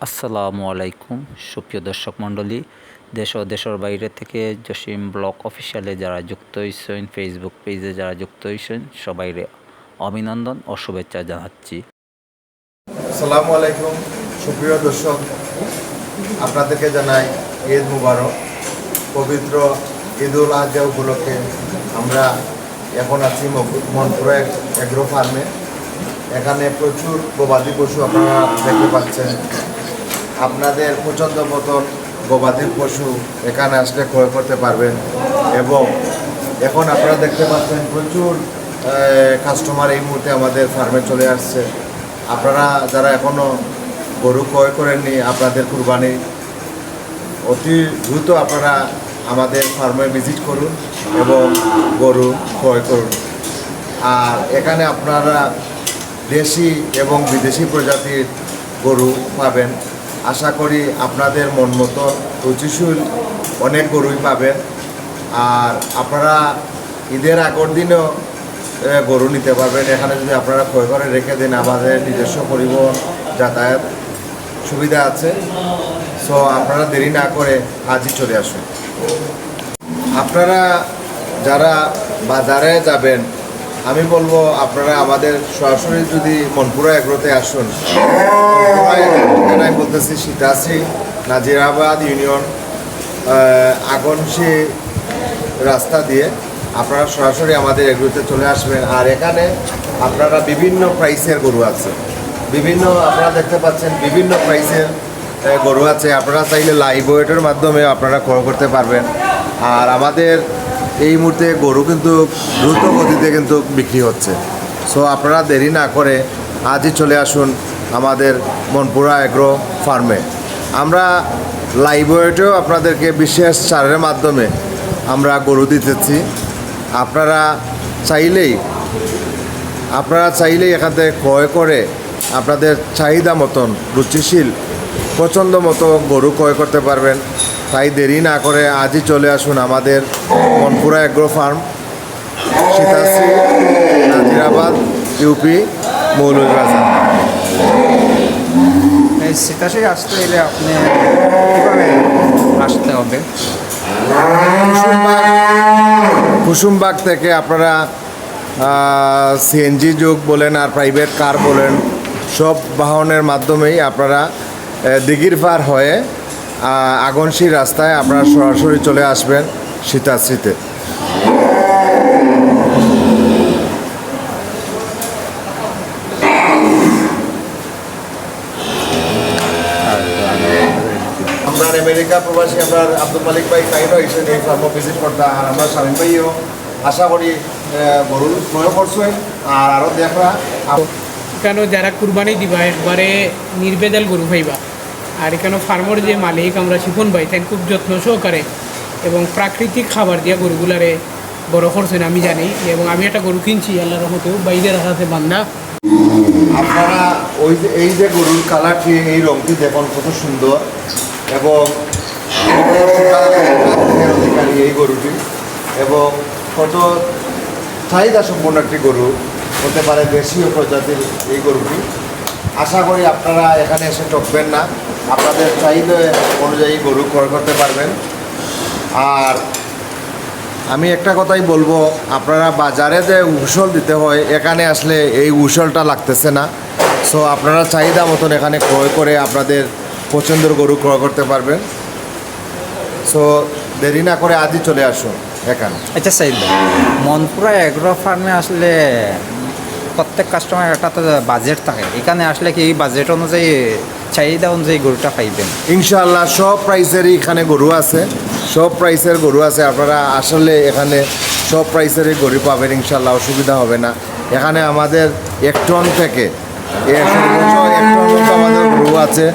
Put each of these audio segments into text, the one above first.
আসসালামু আলাইকুম সুপ্রিয় দর্শক মণ্ডলী, দেশ ও দেশের বাইরে থেকে জসিম ব্লগ অফিসিয়ালে যারা যুক্ত হয়েছেন, ফেসবুক পেজে যারা যুক্ত হয়েছেন, সবাইরে অভিনন্দন ও শুভেচ্ছা জানাচ্ছি। আসসালামু আলাইকুম সুপ্রিয় দর্শক, আপনাদেরকে জানাই ঈদ মুবারক। পবিত্র ঈদুল আজহা উপলক্ষে আমরা এখন আছি মনপুরা এগ্রো ফার্মে। এখানে প্রচুর গবাদি পশু আপনারা দেখতে পাচ্ছেন। আপনাদের পছন্দ মতন গবাদি পশু এখানে আসলে ক্রয় করতে পারবেন। এবং এখন আপনারা দেখতে পাচ্ছেন প্রচুর কাস্টমার এই মুহূর্তে আমাদের ফার্মে চলে আসছে। আপনারা যারা এখনও গরু ক্রয় করেননি, আপনাদের কুরবানি অতি দ্রুত আপনারা আমাদের ফার্মে ভিজিট করুন এবং গরু ক্রয় করুন। আর এখানে আপনারা দেশি এবং বিদেশি প্রজাতির গরু পাবেন। আশা করি আপনাদের মন মতো রুচিশীল অনেক গরুই পাবেন। আর আপনারা ঈদের আগের দিনও গরু নিতে পারবেন। এখানে যদি আপনারা ক্রয় করে রেখে দেন, আমাদের নিজস্ব পরিবহন যাতায়াত সুবিধা আছে। সো আপনারা দেরি না করে আজই চলে আসুন। আপনারা যারা বাজারে যাবেন, আমি বলবো আপনারা আমাদের সরাসরি যদি মনপুরা এগ্রোতে আসুন। ঠিকানায় বলতেছি সীতাশ্রী, নাজিরাবাদ ইউনিয়ন, আগনশি রাস্তা দিয়ে আপনারা সরাসরি আমাদের এগ্রোতে চলে আসবেন। আর এখানে আপনারা বিভিন্ন প্রাইসের গরু আছে, আপনারা দেখতে পাচ্ছেন বিভিন্ন প্রাইসের গরু আছে। আপনারা চাইলে লাইভ ওয়েটের মাধ্যমে আপনারা ক্রয় করতে পারবেন। আর আমাদের এই মুহূর্তে গরু কিন্তু দ্রুত গতিতে কিন্তু বিক্রি হচ্ছে। সো আপনারা দেরি না করে আজই চলে আসুন আমাদের মনপুরা এগ্রো ফার্মে। আমরা লাইভ ওয়েটেও আপনাদেরকে বিশেষ ছাড়ের মাধ্যমে আমরা গরু দিতেছি। আপনারা চাইলেই এখান থেকে ক্রয় করে আপনাদের চাহিদা মতন রুচিশীল পছন্দ মতো গরু ক্রয় করতে পারবেন। তাই দেরি না করে আজই চলে আসুন আমাদের Monpura agro farm, Sitashri, Najirabad, UP, Moulvibazar. এই সীতাশ্রী আসতে এলে আপনি কীভাবে আসতে হবে? কুসুমবাগ থেকে আপনারা সিএনজি যোগ বলেন আর প্রাইভেট কার বলেন, সব বাহনের মাধ্যমেই আপনারা দিঘির পার হয়ে আগনশি রাস্তায় আপনারা সরাসরি চলে আসবেন সীতাশ্রীতে। আমরা আমেরিকা প্রবাসী আমরা আব্দুল মালিক ভাই তাইও এসে এই ফার্ম ভিজিট করতাম। আর আমরা স্বামী ভাইও আশা করি গরু ক্রয় করছেন আর আরও দেখা কেন যারা কুরবানি দিবা একবারে নির্বেদাল গরু পাইবা। আর এখানে ফার্মর যে মালিক আমরা শিফন ভাই তাই খুব যত্ন সহকারে এবং প্রাকৃতিক খাবার দিয়ে গরুগুলারে বড় করছেন আমি জানি। এবং আমি একটা গরু কিনছি আল্লাহ রহমতেও বাইরে রাখাতে বান্ধা। আপনারা এই যে গরুর কালারটি, এই রংটি দেখুন কত সুন্দর এবং অধিকারী এই গরুটি এবং কত চাহিদা সম্পন্ন একটি গরু হতে পারে, দেশীয় প্রজাতির এই গরুটি। আশা করি আপনারা এখানে এসে ঠকবেন না, আপনাদের চাহিদা অনুযায়ী গরু ক্রয় করতে পারবেন। আর আমি একটা কথাই বলবো, আপনারা বাজারে যে উসল দিতে হয়, এখানে আসলে এই উসলটা লাগতেছে না। সো আপনারা চাহিদা মতন এখানে ক্রয় করে আপনাদের পছন্দের গরু ক্রয় করতে পারবেন। সো দেরি না করে আজই চলে আসুন এখানে। আচ্ছা সাইদ ভাই, মনপুরা এগ্রো ফার্মে আসলে প্রত্যেক কাস্টমার একটা তো বাজেট থাকে, এখানে আসলে কি এই বাজেট অনুযায়ী চাহিদা অনুযায়ী গরুটা পাইবেন? ইনশাআল্লাহ সব প্রাইসেরই এখানে গরু আছে, সব প্রাইসের গরু আছে। আপনারা আসলে এখানে সব প্রাইসেরই গরু পাবেন, ইনশাআল্লাহ অসুবিধা হবে না। এখানে আমাদের 1 টন থেকে সর্বোচ্চ 1 টন আমাদের গরু আছে।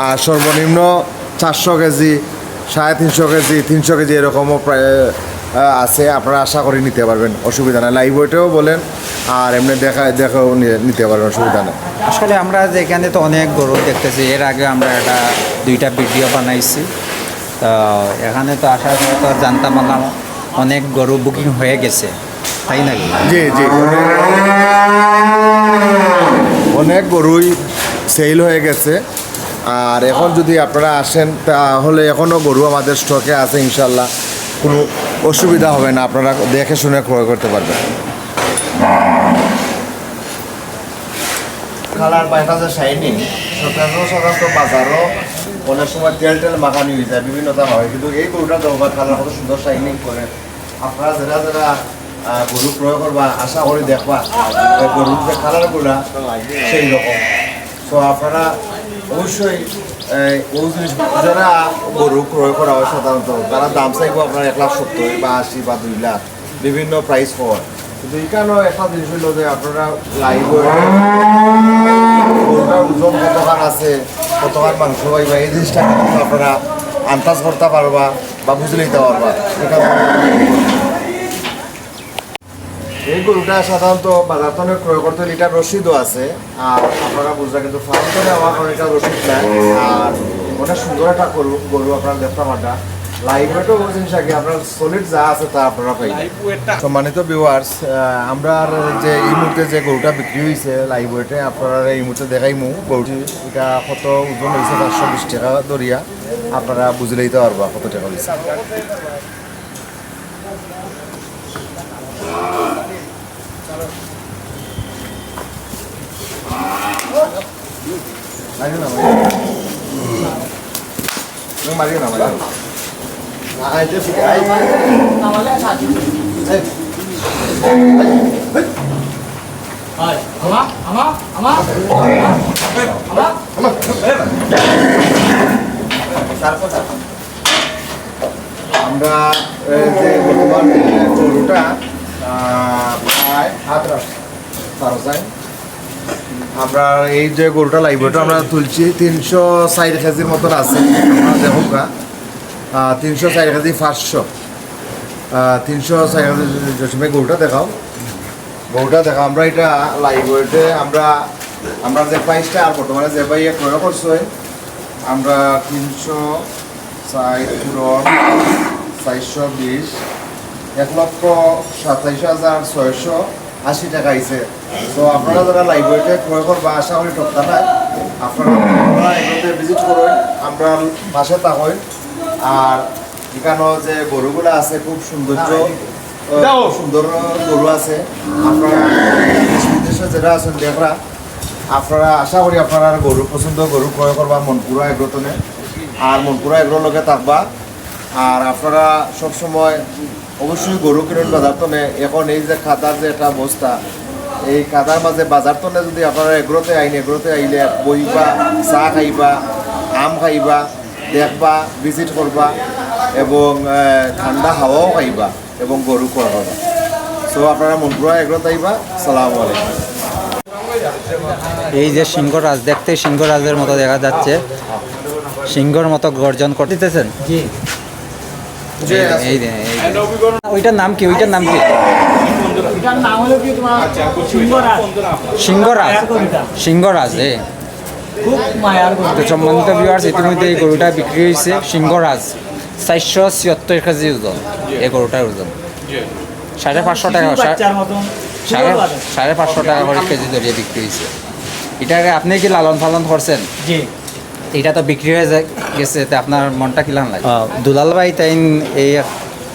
আর সর্বনিম্ন 400 কেজি, 350 কেজি, 300 কেজি এরকমও প্রায় আছে। আপনারা আশা করি নিতে পারবেন, অসুবিধা নেই। লাইভ ওয়েটেও বলেন আর এমনি দেখাও নিতে পারবেন, অসুবিধা নেই। আসলে আমরা যে এখানে তো অনেক গরু দেখতেছি, এর আগে আমরা একটা 2টা ভিডিও বানাইছি। তো এখানে তো আসার পর তো জানতাম না অনেক গরু বুকিং হয়ে গেছে, তাই নাকি? জি জি, অনেক গরুই সেল হয়ে গেছে। আর এখন যদি আপনারা আসেন তাহলে এখনও গরু আমাদের স্টকে আছে ইনশাল্লাহ, কোনো অসুবিধা হবে না, আপনারা দেখে শুনে ক্রয় করতে পারবেন। কালার বা এটা যে শাইনিং সাধারণত বাজারও অনেক সময় তেল টেল মাখানি হয়ে যায়, বিভিন্ন দাম হয়, কিন্তু এই গরুটা দরকার কালার কত সুন্দর শাইনিং করে। আপনারা যারা যারা গরু ক্রয় করবা আশা করি দেখবা গরুর যে কালারগুলা সেই রকম। তো আপনারা অবশ্যই ওই জিনিস যারা গরু ক্রয় করা হয় সাধারণত তারা দাম চাইবো আপনার 1,70,000 বা 80 বা 2 লাখ বিভিন্ন প্রাইস হয়, কিন্তু এখানেও একটা জিনিস হইল যে আপনারা লাইভ গরুটার ওজন কতখান আছে, কতখান মাংস পাইবা, এই জিনিসটা কিন্তু আপনারা আন্দাজ করতে পারবা বা বুঝে নিতে পারবা। এই গরুটা সাধারণত বাজার থেকে ক্রয় করতে হলে এটা রসিদও আছে, আর আপনারা বুঝরা কিন্তু ফার্ম থেকে আমার অনেকটা রসিদ নেয়। আর অনেক সুন্দর একটা গরু আপনারা দেখতে পারটা লাইভ ওয়েটও জিনিস আগে আপনার সলিড যা আছে তা আপনারা পাইবেন। সম্মানিত ভিউয়ার্স, আমরা যে এই মুহূর্তে যে গরুটা বিক্রি হয়েছে লাইভ ওয়েটে আপনারা এই মুহূর্তে দেখাইমু গরুটি এটা কত ওজন হয়েছে 520 টাকা দরিয়া, আপনারা বুঝে লইতে পারবা কত টাকা হয়েছে। মারিও না আমরা যে বর্তমান গরুটা প্রায় 7 আমরা এই যে গরুটা লাইভটা আমরা তুলছি 304 কেজির মতন আছে। আপনারা দেখুন 304 কেজি 500 304 কেজি জসিমে গরুটা দেখাও আমরা এটা লাইভ ওয়েটে আমরা যে প্রাইসটা আর বর্তমানে যে ভাই ক্রয় করছে আমরা 304 পূরণ 420 1,27,680 টাকা আইছে। তো আপনারা যারা লাইভ ওয়েটে ক্রয় করবা আশা করি ঠকতা নাই, আপনারা এগুলোতে ভিজিট করুন, আমরা পাশে থাকুন। আর এখানেও যে গরুগুলো আছে খুব সুন্দর গরু আছে, আপনারা দেশ বিদেশে যারা আছেন দেখরা আপনারা আশা করি আপনারা গরু পছন্দ গরু ক্রয় করবা মনপুরা এগ্রোতনে, আর মনপুরা এগ্রোর লগে থাকবা। আর আপনারা সবসময় অবশ্যই গরু কিনুন বাজার তনে। এখন এই যে খাতার যে একটা অবস্থা, এই খাতার মাঝে বাজার তনে যদি আপনারা এগ্রোতে আইলে বইবা, চা খাইবা, আম খাইবা, দেখবা, ভিজিট করবা এবং ঠান্ডা হাওয়াও খাইবা এবং গরু ক্রয় করবা। সো আপনারা মনপুরা এগ্রোতে আইবা। সালামু আলাইকুম। এই যে সিংহরাজ, দেখতে সিংহরাজের মতো দেখা যাচ্ছে, সিংহর মতো গর্জন করতেছেন। ওইটার নাম কি? সিংহরাজ। সম্মানিত ভিউয়ার্স, ইতিমধ্যে এই গরুটা বিক্রি হয়েছে। সিংহরাজ 476 কেজি ওজন। এই গরুটার ওজন 550 টাকা, 550 টাকা করে কেজি ধরিয়ে বিক্রি হয়েছে। এটাকে আপনি কি লালন পালন করছেন? এটা তো বিক্রি হয়ে গেছে, তো আপনার মনটা কিলান লাগে? দুলাল ভাই তাইন এই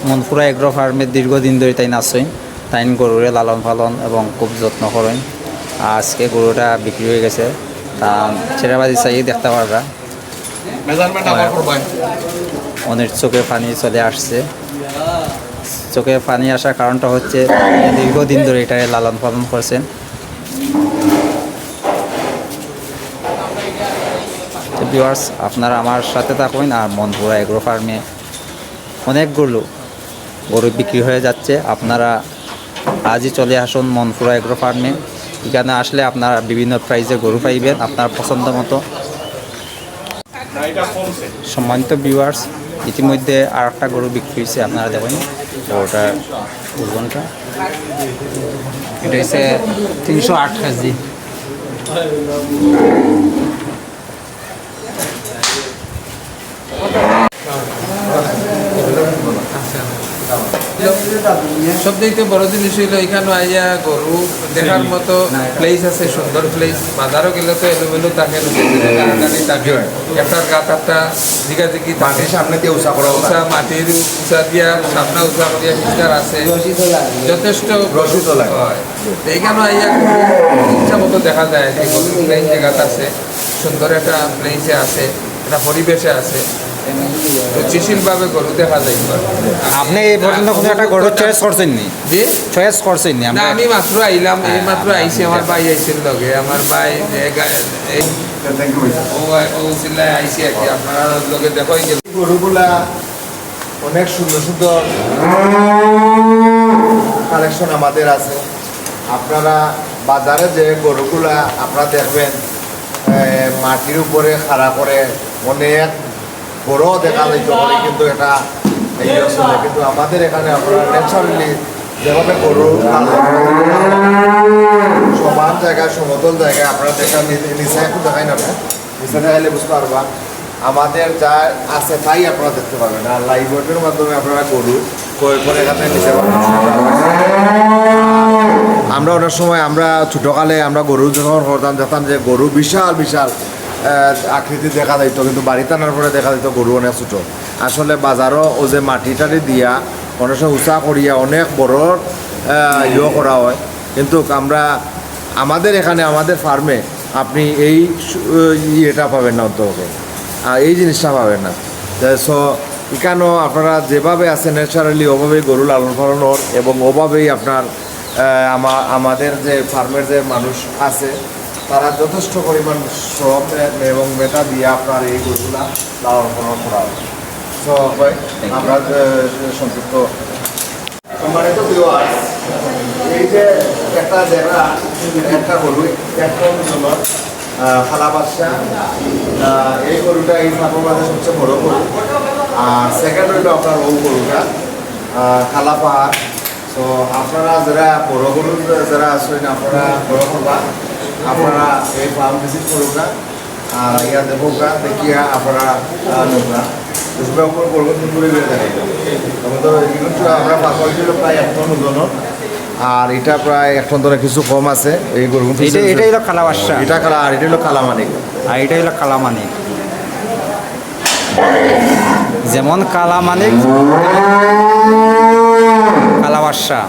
মনপুরা এগ্রো ফার্মের দীর্ঘদিন ধরে তাইন আসেন, তাইন গরুরে লালন পালন এবং খুব যত্ন করেন। আজকে গরুটা বিক্রি হয়ে গেছে, তা ছেড়াবাজি চাইয়ে দেখতে পারবা। অনেক চোখে পানি চলে আসছে। চোখে পানি আসার কারণটা হচ্ছে দীর্ঘদিন ধরে এটা লালন পালন করছেন। ভিউয়ার্স, আপনারা আমার সাথে থাকুন। আর মনপুরা এগ্রো ফার্মে অনেকগুলো গরু বিক্রি হয়ে যাচ্ছে। আপনারা আজই চলে আসুন মনপুরা এগ্রো ফার্মে। এখানে আসলে আপনারা বিভিন্ন প্রাইজে গরু পাইবেন আপনার পছন্দ মতো। সম্মানিত ভিউয়ার্স, ইতিমধ্যে আর একটা গরু বিক্রি হয়েছে, আপনারা দেখেন গরুটার ওজনটা। এটা হচ্ছে 308 কেজি। সবচেয়ে বড় জিনিস হইলো এখানে আইয়া গরু দেখার মতো প্লেস আছে, সুন্দর প্লেস। বাজারও গেলে তো এলোমেলো থাকে, টানাটানি থাকে, একটার গাত একটা দিঘাদিঘি থাকে, মাটির সামনে দিয়ে উষা করা উষা মাটির উষা দিয়া সামনা উষা করিয়া ফিল্টার আছে, যথেষ্ট রসিদ লাগে। হয়। তো এইখানে আইয়া ইচ্ছা মতো দেখা যায় যে গরু প্লেন জায়গাতে আছে, সুন্দর একটা প্লেসে আছে, একটা পরিবেশে আছে, রুচিশীলভাবে গরু দেখা যায়। আপনি এই পর্যন্ত কোনো একটা গরুর চয়েস করছেন নি? যে চয়েস করছেন নি? না, আমরা আমি মাত্র আইলাম, এই মাত্র আইছি, আমার ভাই আইছিল লগে, আমার ভাই থ্যাংক ইউ। ও চিল্লায় আইছি আর কি, আপনারা লগে দেখোই গেল। গরুগুলা অনেক সুন্দর সুন্দর কালেকশন আমাদের আছে। আপনারা বাজারে যে গরুগুলা আপনারা দেখবেন মাটির উপরে খাড়া করে অনেক বড় দেখা যাইতে পারে, কিন্তু এটা এই আসলে কিন্তু আমাদের এখানে আপনারা ন্যাচারালি যেভাবে গরু সমান জায়গায় সমতল জায়গায় আপনারা দেখা নিচে একটু দেখাই না, নিচে দেখাইলে বুঝতে পারবা আমাদের যা আছে তাই আপনারা দেখতে পাবেন। আর লাইভ ওয়েটের মাধ্যমে আপনারা গরু ক্রয় করে এখানে নিতে পারবেন। আমরা অনেক সময় আমরা ছোটোকালে আমরা গরু যখন করতাম দেখতাম যে গরু বিশাল বিশাল আকৃতি দেখা যাইতো, কিন্তু বাড়িতে আনার পরে দেখা যেত গরু অনেক ছোটো। আসলে বাজারও ও যে মাটি টাটি দিয়া অনেক সময় উঁচা করিয়া অনেক বড় ইয়ে করা হয়, কিন্তু আমরা আমাদের এখানে আমাদের ফার্মে আপনি এই ইয়েটা পাবেন না, অন্তত এই জিনিসটা পাবেন না। সো এখানেও আপনারা যেভাবে আছে ন্যাচারালি ওভাবেই গরু লালন পালনের, এবং ওভাবেই আপনার আমাদের যে ফার্মের যে মানুষ আছে তারা যথেষ্ট পরিমাণ শ্রম এবং মেধা দিয়ে আপনার এই গরুগুলা লালন পালন করা হয়। সো আমরা সংযুক্ত সম্মানিত viewers, এই যে একটা দেখা একটা গরু একটা জন্য খালা বাদশা, এই গরুটা এই ফার্মের মাঝে সবচেয়ে বড় গরু। আর সেকেন্ড হইল আপনার ও গরুটা খালা পাহাড়। তো আপনারা যারা বড় গরু যারা আসেন আপনারা বড় করবা, আপনারা এই ফার্ম ভিজিট করুকা, আর ইয়া দেখুকা, দেখিয়া আপনারা নোকা গরু ঘুরে বেড়ে দেখাই। আমাদের কিন্তু আমরা পাখি প্রায় 1 টন ওজন, আর এটা প্রায় 1 টন ধরে কিছু কম আছে। এই গরু এটাই হলো কালা বাদশা, এটা কালা, আর এটা হলো কালামানিক, আর এটাই হলো কালামানিক। যেমন কালামানিক, কালা বাদশা।